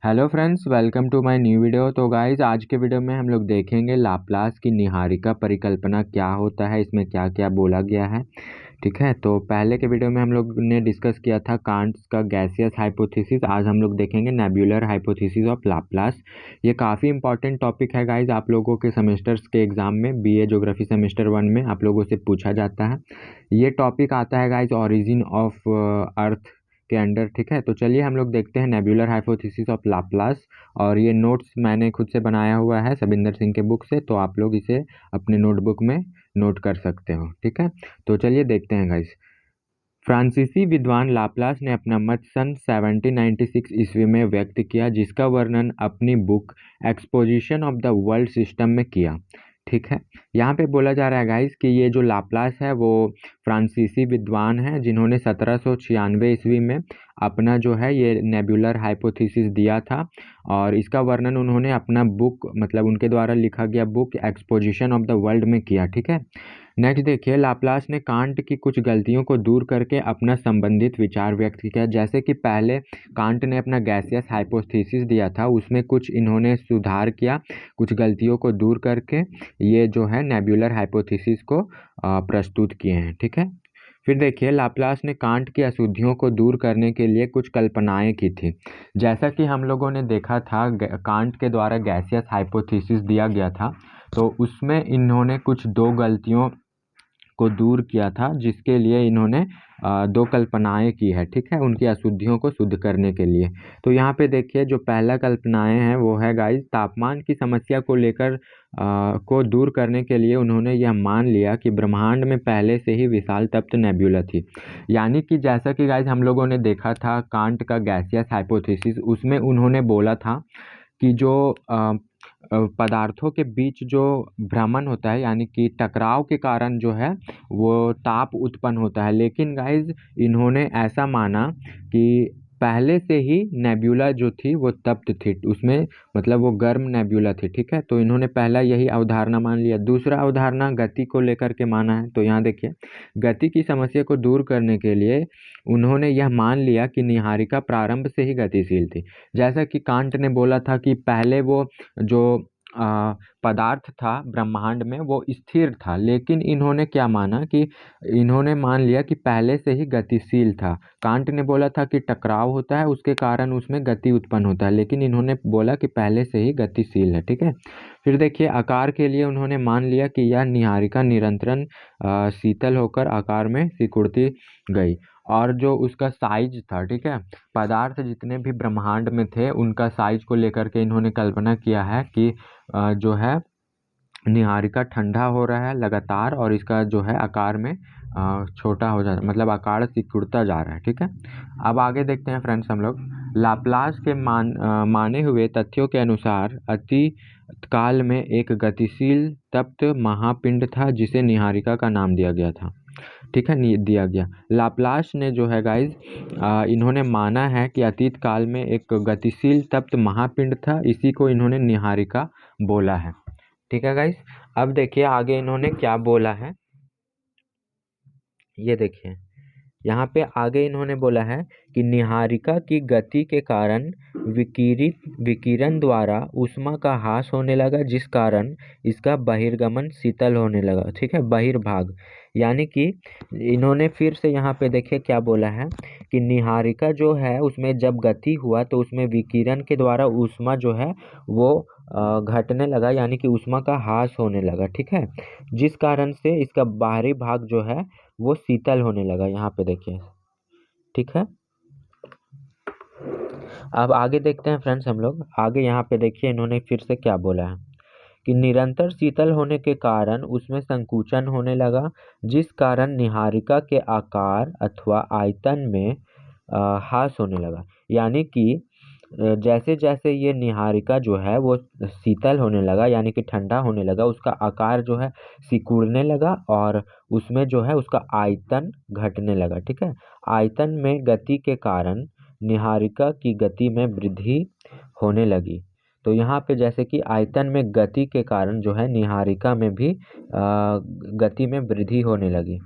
Hello friends, welcome to my new video. तो guys आज के वीडियो में हम लोग देखेंगे लाप्लास की निहारिका परिकल्पना क्या होता है, इसमें क्या क्या बोला गया है। ठीक है, तो पहले के वीडियो में हम लोग ने डिस्कस किया था कांट्स का गैसियस हाइपोथेसिस। आज हम लोग देखेंगे नेबुलर हाइपोथेसिस ऑफ लाप्लास। ये काफ़ी इंपॉर्टेंट टॉपिक है गाइज, आप लोगों के सेमेस्टर्स के एग्जाम में बीए ज्योग्राफी सेमेस्टर 1 में आप लोगों से पूछा जाता है। ये टॉपिक आता है गाइज ओरिजिन ऑफ अर्थ के अंडर। ठीक है, तो चलिए हम लोग देखते हैं नेबुलर हाइपोथेसिस ऑफ लाप्लास। और ये नोट्स मैंने खुद से बनाया हुआ है सबिंदर सिंह के बुक से, तो आप लोग इसे अपने नोटबुक में नोट कर सकते हो। ठीक है, तो चलिए देखते हैं गाइस। फ्रांसीसी विद्वान लाप्लास ने अपना मत सन 1796 ईस्वी में व्यक्त किया, जिसका वर्णन अपनी book exposition of the world system में किया। ठीक है, यहाँ पे बोला जा रहा है गाइस कि ये जो लाप्लास है वो फ्रांसीसी विद्वान है, जिन्होंने 1796 ईस्वी में अपना जो है ये नेबुलर हाइपोथेसिस दिया था। और इसका वर्णन उन्होंने अपना बुक मतलब उनके द्वारा लिखा गया book exposition of the world में किया। ठीक है, नेक्स्ट देखिए, लाप्लास ने कांट की कुछ गलतियों को दूर करके अपना संबंधित विचार व्यक्त किया। जैसे कि पहले कांट ने अपना गैसियस हाइपोथेसिस दिया था, उसमें कुछ इन्होंने सुधार किया, कुछ गलतियों को दूर करके ये जो है नेबुलर हाइपोथेसिस को प्रस्तुत किए हैं। ठीक है, फिर देखिए, लाप्लास ने कांट की अशुद्धियों को दूर करने के लिए कुछ कल्पनाएं की थी। जैसा कि हम लोगों ने देखा था कांट के द्वारा गैसियस हाइपोथेसिस दिया गया था, तो उसमें इन्होंने कुछ दो गलतियों को दूर किया था, जिसके लिए इन्होंने दो कल्पनाएं की है। ठीक है, उनकी अशुद्धियों को शुद्ध करने के लिए। तो यहाँ पे देखिए, जो पहला कल्पनाएं हैं वो है गाइस, तापमान की समस्या को लेकर को दूर करने के लिए उन्होंने यह मान लिया कि ब्रह्मांड में पहले से ही विशाल तप्त नेबुला थी। यानी कि जैसा कि गाइस हम लोगों ने देखा था कांट का गैसियस हाइपोथेसिस, उसमें उन्होंने बोला था कि जो पदार्थों के बीच जो भ्रमण होता है, यानी कि टकराव के कारण जो है वो ताप उत्पन्न होता है। लेकिन गाइज इन्होंने ऐसा माना कि पहले से ही नेबुला जो थी वो तप्त थी, उसमें मतलब वो गर्म नेबुला थी। ठीक है, तो इन्होंने पहला यही अवधारणा मान लिया। दूसरा अवधारणा गति को लेकर के माना है। तो यहाँ देखिए, गति की समस्या को दूर करने के लिए उन्होंने यह मान लिया कि निहारिका प्रारंभ से ही गतिशील थी। जैसा कि कांट ने बोला था कि पहले वो जो पदार्थ था ब्रह्मांड में वो स्थिर था, लेकिन इन्होंने क्या माना कि इन्होंने मान लिया कि पहले से ही गतिशील था। कांट ने बोला था कि टकराव होता है, उसके कारण उसमें गति उत्पन्न होता है, लेकिन इन्होंने बोला कि पहले से ही गतिशील है। ठीक है, फिर देखिए, आकार के लिए उन्होंने मान लिया कि यह निहारिका निरंतर शीतल होकर आकार में सिकुड़ती गई। और जो उसका साइज था, ठीक है, पदार्थ जितने भी ब्रह्मांड में थे उनका साइज को लेकर के इन्होंने कल्पना किया है कि जो है निहारिका ठंडा हो रहा है लगातार, और इसका जो है आकार में छोटा हो जा मतलब आकार सिकुड़ता जा रहा है। ठीक है, अब आगे देखते हैं फ्रेंड्स हम लोग। लाप्लास के माने हुए तथ्यों के अनुसार अतीत काल में एक गतिशील तप्त महापिंड था, जिसे निहारिका का नाम दिया गया था। ठीक है, दिया गया। लाप्लास ने जो है गाइज इन्होंने माना है कि अतीत काल में एक गतिशील तप्त महापिंड था, इसी को इन्होंने निहारिका बोला है। ठीक है गाइज, अब देखिए आगे इन्होंने क्या बोला है, ये देखिए यहाँ पे आगे इन्होंने बोला है कि निहारिका की गति के कारण विकिरण द्वारा ऊष्मा का ह्रास होने लगा, जिस कारण इसका बहिर्गमन शीतल होने लगा। ठीक है, बहिर्भाग, यानी कि इन्होंने फिर से यहाँ पे देखिए क्या बोला है कि निहारिका जो है उसमें जब गति हुआ तो उसमें विकिरण के द्वारा ऊष्मा जो है वो घटने लगा, यानी कि ऊष्मा का ह्रास होने लगा। ठीक है, जिस कारण से इसका बाहरी भाग जो है वो शीतल होने लगा, यहाँ पे देखिए। ठीक है, अब आगे देखते हैं फ्रेंड्स हम लोग। आगे यहाँ पे देखिए इन्होंने फिर से क्या बोला है कि निरंतर शीतल होने के कारण उसमें संकुचन होने लगा, जिस कारण निहारिका के आकार अथवा आयतन में ह्रास होने लगा। यानी कि जैसे जैसे ये निहारिका जो है वो शीतल होने लगा, यानी कि ठंडा होने लगा, उसका आकार जो है सिकुड़ने लगा और उसमें जो है उसका आयतन घटने लगा। ठीक है, आयतन में गति के कारण निहारिका की गति में वृद्धि होने लगी। तो यहाँ पे जैसे कि आयतन में गति के कारण जो है निहारिका में भी गति में वृद्धि होने लगी।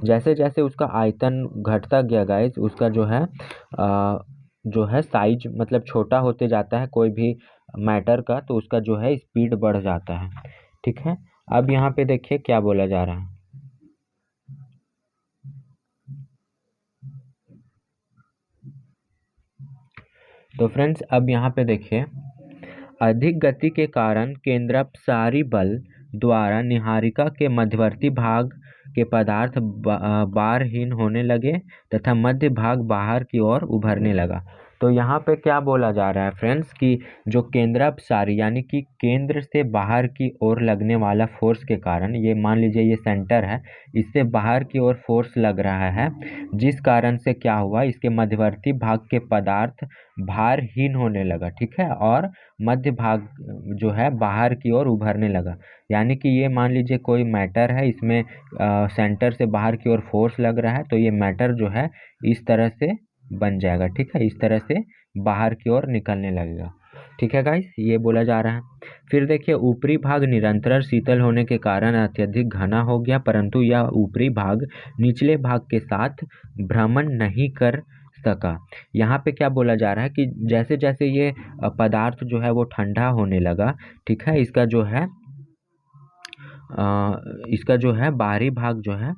जैसे जैसे उसका आयतन घटता गया गाइस, उसका जो है जो है साइज मतलब छोटा होते जाता है कोई भी मैटर का, तो उसका जो है स्पीड बढ़ जाता है। ठीक है, अब यहाँ पे देखिए क्या बोला जा रहा है। तो फ्रेंड्स अब यहाँ पे देखिए, अधिक गति के कारण केंद्रापसारी बल द्वारा निहारिका के मध्यवर्ती भाग के पदार्थ बारहीन होने लगे तथा मध्य भाग बाहर की ओर उभरने लगा। तो यहाँ पे क्या बोला जा रहा है फ्रेंड्स कि जो केंद्रापसारी यानी कि केंद्र से बाहर की ओर लगने वाला फोर्स के कारण, ये मान लीजिए ये सेंटर है, इससे बाहर की ओर फोर्स लग रहा है, जिस कारण से क्या हुआ, इसके मध्यवर्ती भाग के पदार्थ भारहीन होने लगा। ठीक है, और मध्य भाग जो है बाहर की ओर उभरने लगा। यानी कि ये मान लीजिए कोई मैटर है, इसमें सेंटर से बाहर की ओर फोर्स लग रहा है, तो ये मैटर जो है इस तरह से बन जाएगा। ठीक है, इस तरह से बाहर की ओर निकलने लगेगा। ठीक है गाइस, ये बोला जा रहा है। फिर देखिए, ऊपरी भाग निरंतर शीतल होने के कारण अत्यधिक घना हो गया, परंतु यह ऊपरी भाग निचले भाग के साथ भ्रमण नहीं कर सका। यहाँ पे क्या बोला जा रहा है कि जैसे जैसे ये पदार्थ जो है वो ठंडा होने लगा, ठीक है, इसका जो है बाहरी भाग जो है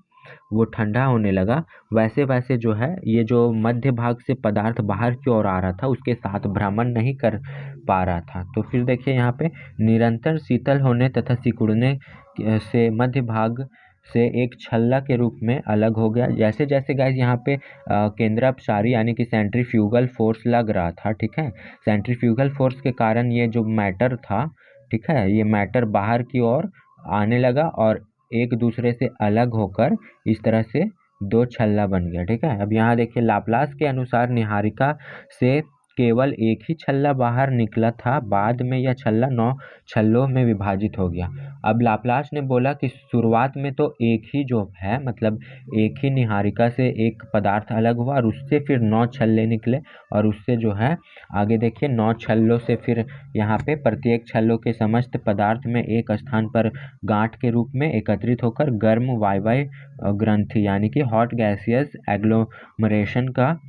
वो ठंडा होने लगा, वैसे वैसे जो है ये जो मध्य भाग से पदार्थ बाहर की ओर आ रहा था उसके साथ भ्रमण नहीं कर पा रहा था। तो फिर देखिए यहाँ पे, निरंतर शीतल होने तथा सिकुड़ने से मध्य भाग से एक छल्ला के रूप में अलग हो गया। जैसे जैसे गाइस यहाँ पे केंद्रापसारी यानी कि सेंट्रीफ्यूगल फोर्स लग रहा था, ठीक है, सेंट्रीफ्यूगल फोर्स के कारण ये जो मैटर था, ठीक है, ये मैटर बाहर की ओर आने लगा और एक दूसरे से अलग होकर इस तरह से दो छल्ला बन गया। ठीक है, अब यहाँ देखिए, लाप्लास के अनुसार निहारिका से केवल एक ही छल्ला बाहर निकला था, बाद में यह छल्ला 9 छल्लों में विभाजित हो गया। अब लाप्लास ने बोला कि शुरुआत में तो एक ही जो है, मतलब एक ही निहारिका से एक पदार्थ अलग हुआ और उससे फिर 9 छल्ले निकले, और उससे जो है आगे देखिए 9 छल्लों से फिर यहाँ पे प्रत्येक छल्लों के समस्त पदार्थ में एक स्थान पर गांठ के रूप में एकत्रित होकर गर्म वायवीय ग्रंथि यानी कि हॉट गैसियस एग्लोमरेशन का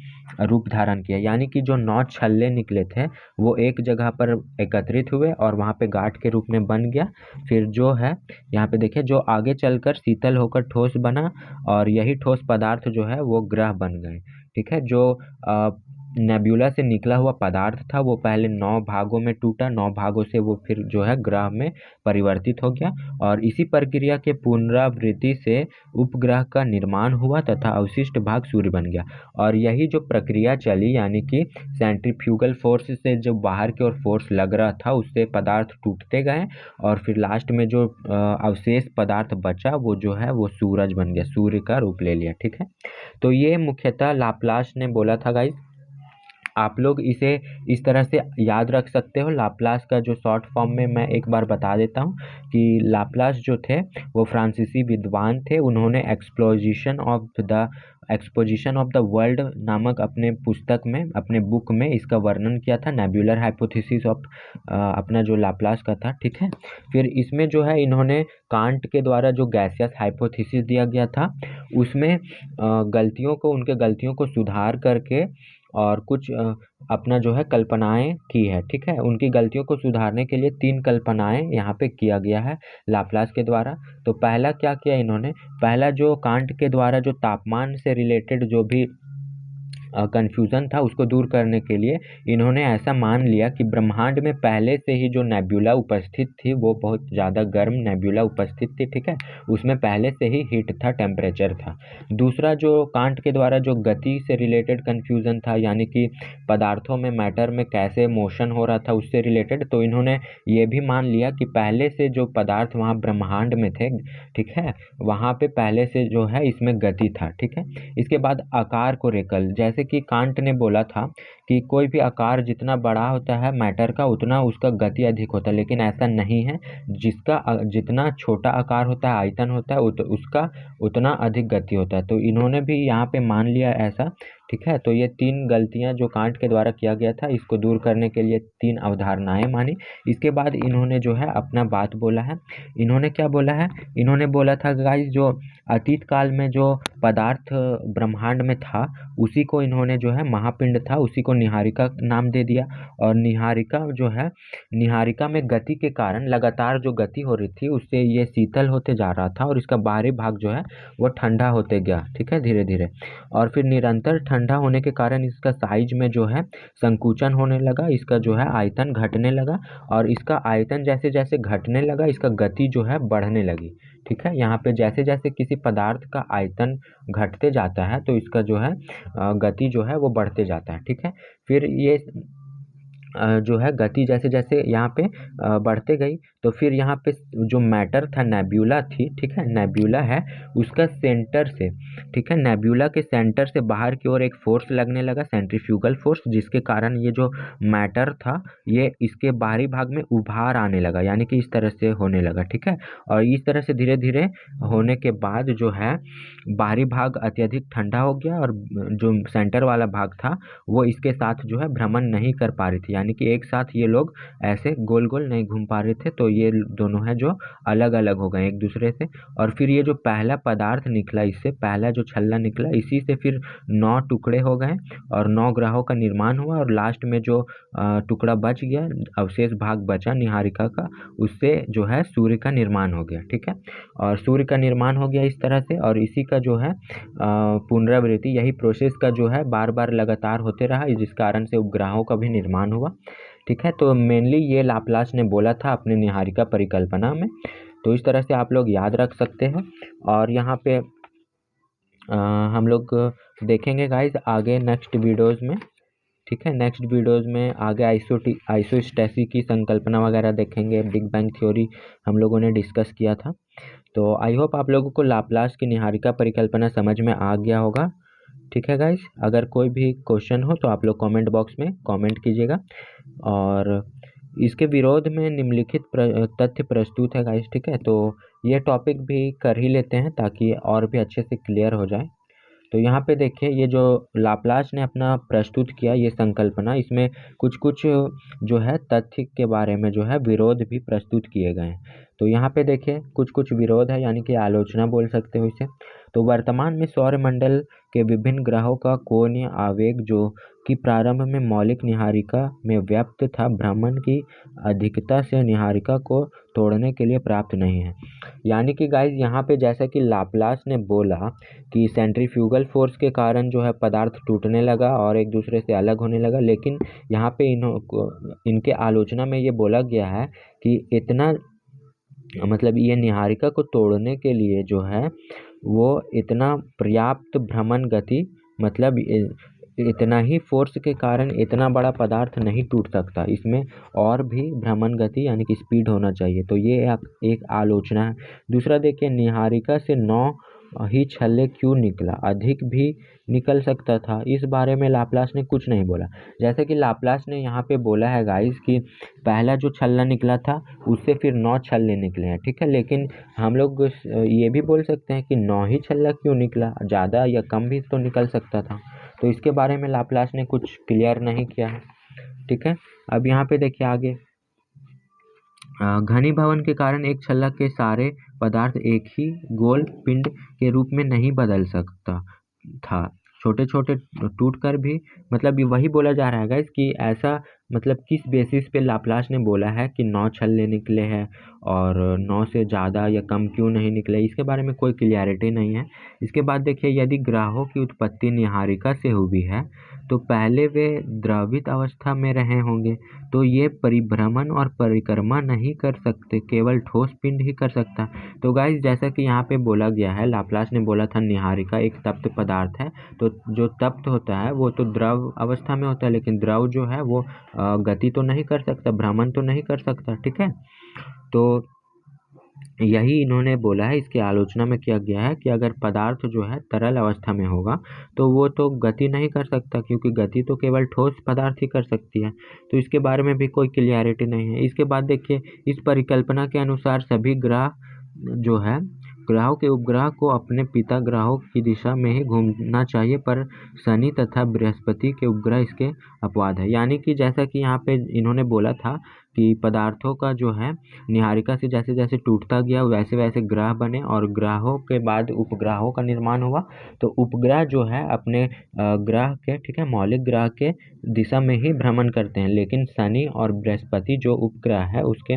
रूप धारण किया। यानी कि जो 9 छल्ले निकले थे वो एक जगह पर एकत्रित हुए और वहाँ पे गांठ के रूप में बन गया। फिर जो है यहाँ पे देखिए, जो आगे चलकर शीतल होकर ठोस बना, और यही ठोस पदार्थ जो है वो ग्रह बन गए। ठीक है, जो नेब्यूला से निकला हुआ पदार्थ था वो पहले 9 भागों में टूटा, 9 भागों से वो फिर जो है ग्रह में परिवर्तित हो गया, और इसी प्रक्रिया के पुनरावृत्ति से उपग्रह का निर्माण हुआ तथा अवशिष्ट भाग सूर्य बन गया। और यही जो प्रक्रिया चली, यानी कि सेंट्रीफ्यूगल फोर्स से जो बाहर की ओर फोर्स लग रहा था उससे पदार्थ टूटते गए, और फिर लास्ट में जो अवशेष पदार्थ बचा वो जो है वो सूरज बन गया, सूर्य का रूप ले लिया। ठीक है, तो ये मुख्यतः लाप्लास ने बोला था गाइस। आप लोग इसे इस तरह से याद रख सकते हो। लाप्लास का जो शॉर्ट फॉर्म में मैं एक बार बता देता हूँ कि लाप्लास जो थे वो फ्रांसीसी विद्वान थे। उन्होंने एक्सपोजिशन ऑफ द वर्ल्ड नामक अपने पुस्तक में, अपने बुक में इसका वर्णन किया था, नेबुलर हाइपोथेसिस ऑफ अपना जो लाप्लास का था। ठीक है, फिर इसमें जो है इन्होंने कांट के द्वारा जो गैसियस हाइपोथेसिस दिया गया था उसमें उनके गलतियों को सुधार करके और कुछ अपना जो है कल्पनाएं की है। ठीक है, उनकी गलतियों को सुधारने के लिए 3 कल्पनाएं यहाँ पे किया गया है लाप्लास के द्वारा। तो पहला क्या किया इन्होंने, पहला जो कांट के द्वारा जो तापमान से रिलेटेड जो भी कन्फ्यूज़न था उसको दूर करने के लिए इन्होंने ऐसा मान लिया कि ब्रह्मांड में पहले से ही जो नेब्यूला उपस्थित थी वो बहुत ज़्यादा गर्म नेब्यूला उपस्थित थी। ठीक है, उसमें पहले से ही हीट था, टेम्परेचर था। दूसरा जो कांट के द्वारा जो गति से रिलेटेड कन्फ्यूज़न था, यानी कि पदार्थों में, मैटर में कैसे मोशन हो रहा था उससे रिलेटेड, तो इन्होंने ये भी मान लिया कि पहले से जो पदार्थ वहाँ ब्रह्मांड में थे, ठीक है, वहाँ पे पहले से जो है इसमें गति था। ठीक है, इसके बाद आकार को रेकल, जैसे कि कांट ने बोला था कि कोई भी आकार जितना बड़ा होता है मैटर का उतना उसका गति अधिक होता है, लेकिन ऐसा नहीं है। जिसका जितना छोटा आकार होता है, आयतन होता है, उसका उतना अधिक गति होता है। तो इन्होंने भी यहाँ पे मान लिया ऐसा। ठीक है। तो ये 3 गलतियां जो कांट के द्वारा किया गया था, इसको दूर करने के लिए 3 अवधारणाएं मानी। इसके बाद इन्होंने जो है अपना बात बोला है। इन्होंने क्या बोला है? इन्होंने बोला था गाइस, जो अतीत काल में जो पदार्थ ब्रह्मांड में था, उसी को इन्होंने जो है महापिंड था, उसी को निहारिका नाम दे दिया। और निहारिका जो है, निहारिका में गति के कारण लगातार जो गति हो रही थी, उससे ये शीतल होते जा रहा था और इसका बाहरी भाग जो है वो ठंडा होते गया, ठीक है, धीरे धीरे। और फिर निरंतर ठंडा होने के कारण इसका साइज में जो है संकुचन होने लगा, इसका जो है आयतन घटने लगा। और इसका आयतन जैसे जैसे घटने लगा, इसका गति जो है बढ़ने लगी, ठीक है। यहाँ पे जैसे जैसे किसी पदार्थ का आयतन घटते जाता है, तो इसका जो है गति जो है वो बढ़ते जाता है, ठीक है। फिर ये जो है गति जैसे जैसे यहाँ पे बढ़ते गई, तो फिर यहाँ पे जो मैटर था, नेब्यूला थी, ठीक है, नेब्यूला है, उसका सेंटर से, ठीक है, नेब्यूला के सेंटर से बाहर की ओर एक फोर्स लगने लगा, सेंट्रीफ्यूगल फोर्स, जिसके कारण ये जो मैटर था, ये इसके बाहरी भाग में उभार आने लगा, यानी कि इस तरह से होने लगा, ठीक है। और इस तरह से धीरे धीरे होने के बाद जो है बाहरी भाग अत्यधिक ठंडा हो गया, और जो सेंटर वाला भाग था वो इसके साथ जो है भ्रमण नहीं कर पा रही थी, यानी कि एक साथ ये लोग ऐसे गोल गोल नहीं घूम पा रहे थे। तो ये दोनों है जो अलग अलग हो गए एक दूसरे से। और फिर ये जो पहला पदार्थ निकला, इससे पहला जो छल्ला निकला, इसी से फिर 9 टुकड़े हो गए और 9 ग्रहों का निर्माण हुआ। और लास्ट में जो टुकड़ा बच गया, अवशेष भाग बचा निहारिका का, उससे जो है सूर्य का निर्माण हो गया, ठीक है। और सूर्य का निर्माण हो गया इस तरह से, और इसी का जो है पुनरावृत्ति, यही प्रोसेस का जो है बार बार लगातार होते रहा, जिस कारण से उपग्रहों का भी निर्माण हुआ, ठीक है। तो मेनली ये लाप्लास ने बोला था अपने निहारिका परिकल्पना में। तो इस तरह से आप लोग याद रख सकते हैं। और यहाँ पे हम लोग देखेंगे गाइज आगे नेक्स्ट वीडियोज़ में, ठीक है। नेक्स्ट वीडियोज़ में आगे आइसोस्टेसी की संकल्पना वगैरह देखेंगे, बिग बैंग थ्योरी हम लोगों ने डिस्कस किया था। तो आई होप आप लोगों को लाप्लास की निहारिका परिकल्पना समझ में आ गया होगा, ठीक है गाइज। अगर कोई भी क्वेश्चन हो तो आप लोग कमेंट बॉक्स में कमेंट कीजिएगा। और इसके विरोध में निम्नलिखित तथ्य प्रस्तुत है गाइज, ठीक है। तो ये टॉपिक भी कर ही लेते हैं ताकि और भी अच्छे से क्लियर हो जाए। तो यहाँ पे देखिए, ये जो लाप्लास ने अपना प्रस्तुत किया ये संकल्पना, इसमें कुछ कुछ जो है तथ्य के बारे में जो है विरोध भी प्रस्तुत किए गए हैं। तो यहाँ पे देखिए कुछ कुछ विरोध है, यानी कि आलोचना बोल सकते हो इसे। तो वर्तमान में सौरमंडल के विभिन्न ग्रहों का कोणीय आवेग जो कि प्रारंभ में मौलिक निहारिका में व्याप्त था, भ्रमण की अधिकता से निहारिका को तोड़ने के लिए प्राप्त नहीं है। यानी कि गाइज यहाँ पे जैसा कि लाप्लास ने बोला कि सेंट्रीफ्यूगल फोर्स के कारण जो है पदार्थ टूटने लगा और एक दूसरे से अलग होने लगा, लेकिन यहाँ पे इनके आलोचना में ये बोला गया है कि इतना, मतलब ये निहारिका को तोड़ने के लिए जो है वो इतना पर्याप्त भ्रमण गति, मतलब इतना ही फोर्स के कारण इतना बड़ा पदार्थ नहीं टूट सकता, इसमें और भी भ्रमण गति यानी कि स्पीड होना चाहिए। तो ये एक आलोचना है। दूसरा देखिए, निहारिका से 9 ही छल्ले क्यों निकला, अधिक भी निकल सकता था, इस बारे में लाप्लास ने कुछ नहीं बोला। जैसे कि लाप्लास ने यहाँ पे बोला है गाइस कि पहला जो छल्ला निकला था उससे फिर 9 छल्ले निकले हैं, ठीक है। लेकिन हम लोग ये भी बोल सकते हैं कि 9 ही छल्ला क्यों निकला, ज़्यादा या कम भी तो निकल सकता था। तो इसके बारे में लाप्लास ने कुछ क्लियर नहीं किया है, ठीक है। अब यहाँ पे देखिए आगे, घनीभवन के कारण एक छल्ला के सारे पदार्थ एक ही गोल पिंड के रूप में नहीं बदल सकता था, छोटे छोटे टूट कर भी, मतलब ये वही बोला जा रहा है गाइस कि ऐसा, मतलब किस बेसिस पे लाप्लास ने बोला है कि 9 छल्ले निकले हैं और 9 से ज़्यादा या कम क्यों नहीं निकले, इसके बारे में कोई क्लियरिटी नहीं है। इसके बाद देखिए, यदि ग्रहों की उत्पत्ति निहारिका से हुई है तो पहले वे द्रवित अवस्था में रहे होंगे, तो ये परिभ्रमण और परिक्रमा नहीं कर सकते, केवल ठोस पिंड ही कर सकता। तो गाइस जैसा कि यहाँ पे बोला गया है, लाप्लास ने बोला था निहारिका एक तप्त पदार्थ है। तो जो तप्त होता है वो तो द्रव अवस्था में होता है, लेकिन द्रव जो है वो गति तो नहीं कर सकता, भ्रमण तो नहीं कर सकता, ठीक है। तो यही इन्होंने बोला है, इसकी आलोचना में किया गया है कि अगर पदार्थ जो है तरल अवस्था में होगा तो वो तो गति नहीं कर सकता, क्योंकि गति तो केवल ठोस पदार्थ ही कर सकती है। तो इसके बारे में भी कोई क्लियरिटी नहीं है। इसके बाद देखिए, इस परिकल्पना के अनुसार सभी ग्रह जो है ग्रहों के उपग्रह को अपने पिता ग्रहों की दिशा में ही घूमना चाहिए, पर शनि तथा बृहस्पति के उपग्रह इसके अपवाद है। यानी कि जैसा कि यहाँ पे इन्होंने बोला था कि पदार्थों का जो है नीहारिका से जैसे जैसे टूटता गया वैसे वैसे ग्रह बने और ग्रहों के बाद उपग्रहों का निर्माण हुआ। तो उपग्रह जो है अपने ग्रह के, ठीक है, मौलिक ग्रह के दिशा में ही भ्रमण करते हैं, लेकिन शनि और बृहस्पति जो उपग्रह है उसके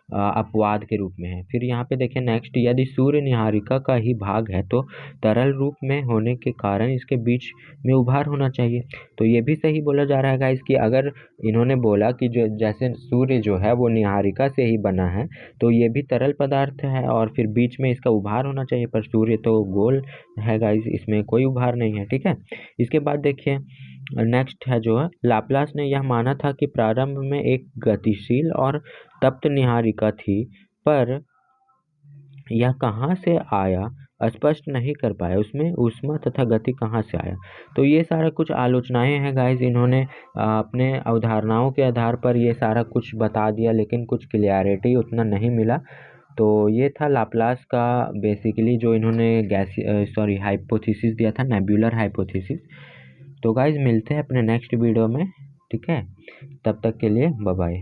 अपवाद के रूप में है। फिर यहाँ पे देखिए नेक्स्ट, यदि सूर्य नीहारिका का ही भाग है तो तरल रूप में होने के कारण इसके बीच में उभार होना चाहिए। तो ये भी सही बोला जा रहा है गाइस कि अगर इन्होंने बोला कि जो जैसे सूर्य जो है वो नीहारिका से ही बना है, तो ये भी तरल पदार्थ है और फिर बीच में इसका उभार होना चाहिए, पर सूर्य तो गोल है गाइस, इसमें कोई उभार नहीं है। ठीक है, इसके बाद देखिए नेक्स्ट है जो है, लाप्लास ने यह माना था कि प्रारंभ में एक गतिशील और तप्त नीहारिका थी, पर यह कहाँ से आया स्पष्ट नहीं कर पाया, उसमें ऊष्मा तथा गति कहाँ से आया। तो ये सारा कुछ आलोचनाएं हैं गाइस, इन्होंने अपने अवधारणाओं के आधार पर ये सारा कुछ बता दिया, लेकिन कुछ क्लियरिटी उतना नहीं मिला। तो ये था लाप्लास का बेसिकली जो इन्होंने हाइपोथेसिस दिया था, नेबुलर हाइपोथेसिस। तो गाइस मिलते हैं अपने नेक्स्ट वीडियो में, ठीक है, तब तक के लिए बाय बाय।